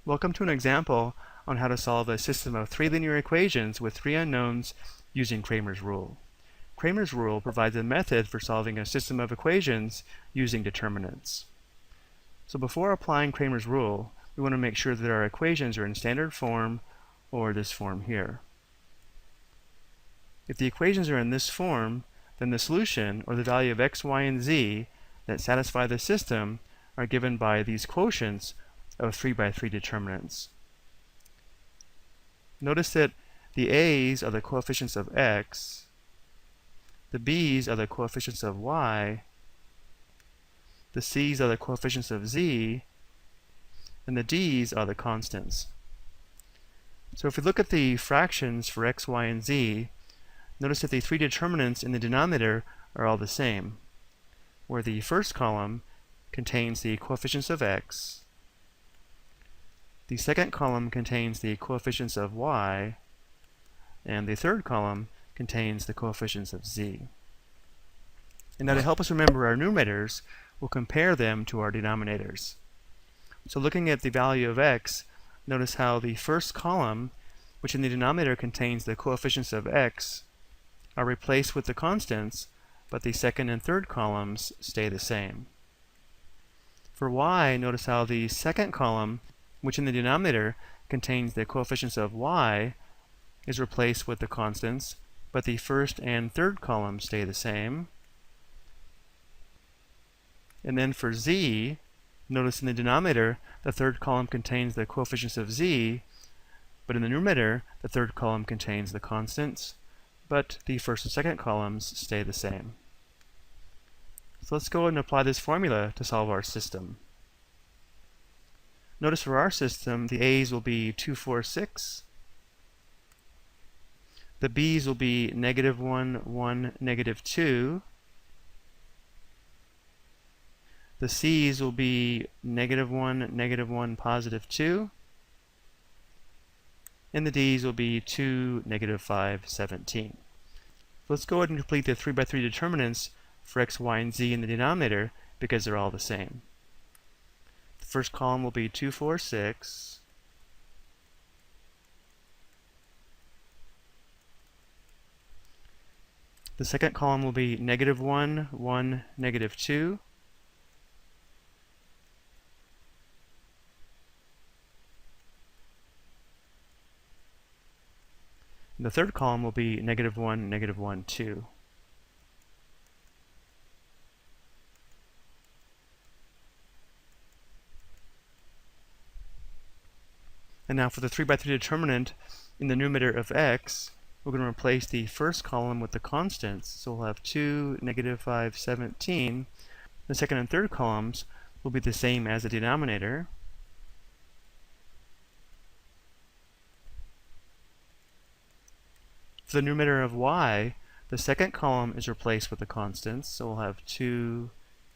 Welcome to an example on how to solve a system of three linear equations with three unknowns using Cramer's rule. Cramer's rule provides a method for solving a system of equations using determinants. So before applying Cramer's rule, we want to make sure that our equations are in standard form or this form here. If the equations are in this form, then the solution, or the value of x, y, and z that satisfy the system, are given by these quotients of 3 by 3 determinants. Notice that the a's are the coefficients of x, the b's are the coefficients of y, the c's are the coefficients of z, and the d's are the constants. So if we look at the fractions for x, y, and z, notice that the three determinants in the denominator are all the same, where the first column contains the coefficients of x, the second column contains the coefficients of y, and the third column contains the coefficients of z. And now to help us remember our numerators, we'll compare them to our denominators. So looking at the value of x, notice how the first column, which in the denominator contains the coefficients of x, are replaced with the constants, but the second and third columns stay the same. For y, notice how the second column, which in the denominator contains the coefficients of y, is replaced with the constants, but the first and third columns stay the same. And then for z, notice in the denominator, the third column contains the coefficients of z, but in the numerator, the third column contains the constants, but the first and second columns stay the same. So let's go ahead and apply this formula to solve our system. Notice for our system, the a's will be 2, 4, 6. The b's will be -1, 1, -2. The c's will be -1, -1, +2. And the d's will be 2, -5, 17. Let's go ahead and complete the 3 by 3 determinants for x, y, and z in the denominator because they're all the same. The first column will be 2, 4, 6. The second column will be -1, 1, -2. And the third column will be -1, -1, 2. And now for the 3 by 3 determinant in the numerator of x, we're going to replace the first column with the constants. So we'll have 2, -5, 17. The second and third columns will be the same as the denominator. For the numerator of y, the second column is replaced with the constants. So we'll have 2,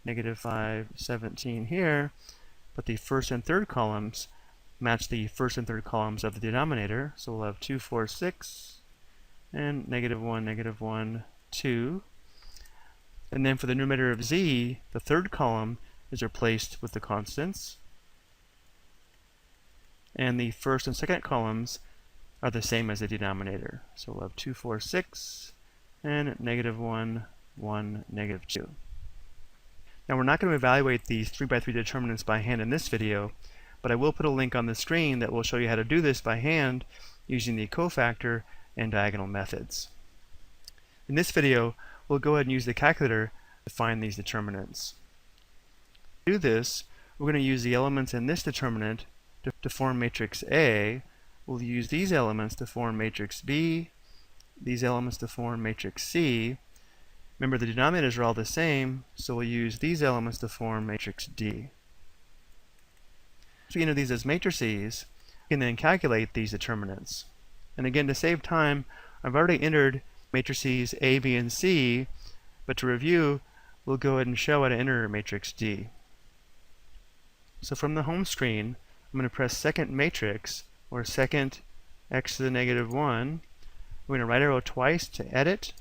-5, 17 here, but the first and third columns match the first and third columns of the denominator. So we'll have 2, 4, 6, and -1, -1, 2. And then for the numerator of z, the third column is replaced with the constants. And the first and second columns are the same as the denominator. So we'll have 2, 4, 6, and -1, 1, -2. Now we're not going to evaluate these 3 by 3 determinants by hand in this video, but I will put a link on the screen that will show you how to do this by hand using the cofactor and diagonal methods. In this video, we'll go ahead and use the calculator to find these determinants. To do this, we're going to use the elements in this determinant to form matrix A. We'll use these elements to form matrix B, these elements to form matrix C. Remember, the denominators are all the same, so we'll use these elements to form matrix D. So we enter these as matrices, we can then calculate these determinants. And again, to save time, I've already entered matrices A, B, and C, but to review, we'll go ahead and show how to enter matrix D. So from the home screen, I'm going to press second matrix, or second x to the -1. We're going to right arrow twice to edit.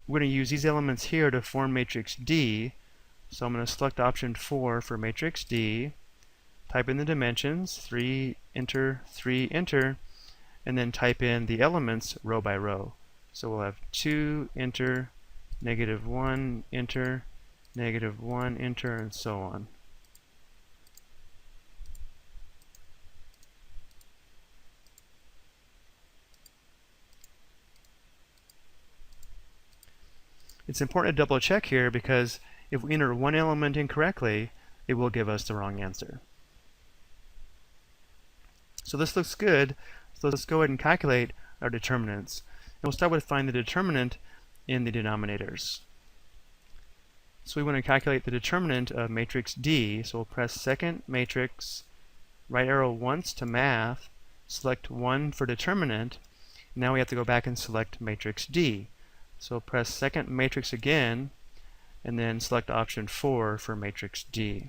We're going to use these elements here to form matrix D. So I'm going to select option 4 for matrix D. type in the dimensions, 3, enter, 3, enter, and then type in the elements row by row. So we'll have 2, enter, -1, enter, -1, enter, and so on. It's important to double check here because if we enter one element incorrectly, it will give us the wrong answer. So this looks good. So let's go ahead and calculate our determinants. And we'll start with find the determinant in the denominators. So we want to calculate the determinant of matrix D. So we'll press second matrix, right arrow once to math, select 1 for determinant. Now we have to go back and select matrix D. So press second matrix again, and then select option 4 for matrix D.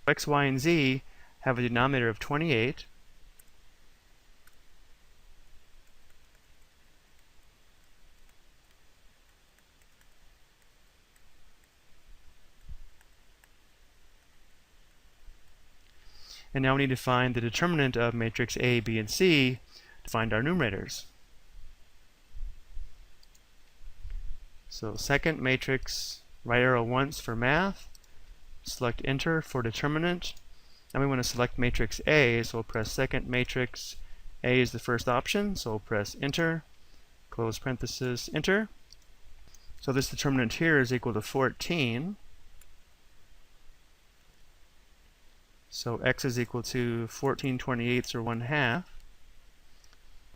X, Y, and Z have a denominator of 28. And now we need to find the determinant of matrix A, B, and C to find our numerators. So second matrix, right arrow once for math, select enter for determinant. Now we want to select matrix A, so we'll press second matrix. A is the first option, so we'll press enter, close parenthesis, enter. So this determinant here is equal to 14. So x is equal to 14/28 or 1/2.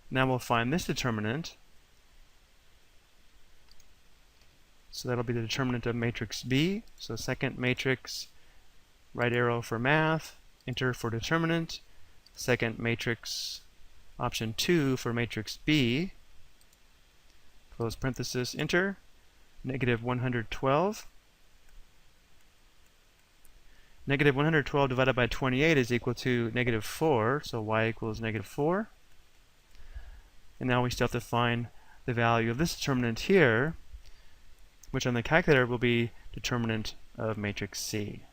Now we'll find this determinant. So that'll be the determinant of matrix B. So second matrix, right arrow for math, enter for determinant. Second matrix, option 2 for matrix B, close parenthesis, enter, -112. -112 divided by 28 is equal to -4, so y equals -4. And now we still have to find the value of this determinant here, which on the calculator will be determinant of matrix C.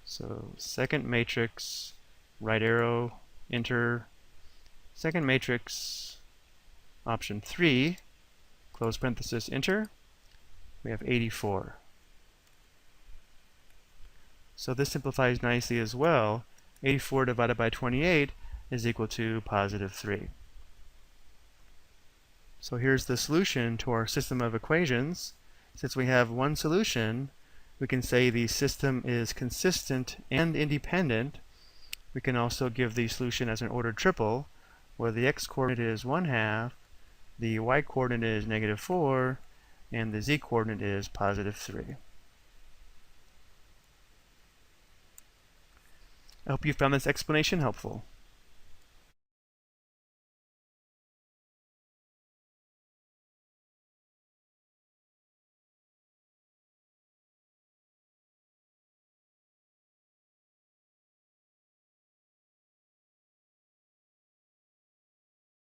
So second matrix, right arrow, enter, second matrix, option 3, close parenthesis, enter. We have 84. So this simplifies nicely as well. 84 divided by 28 is equal to +3. So here's the solution to our system of equations. Since we have one solution, we can say the system is consistent and independent. We can also give the solution as an ordered triple, where the x-coordinate is 1/2, the y-coordinate is -4, and the z-coordinate is +3. I hope you found this explanation helpful.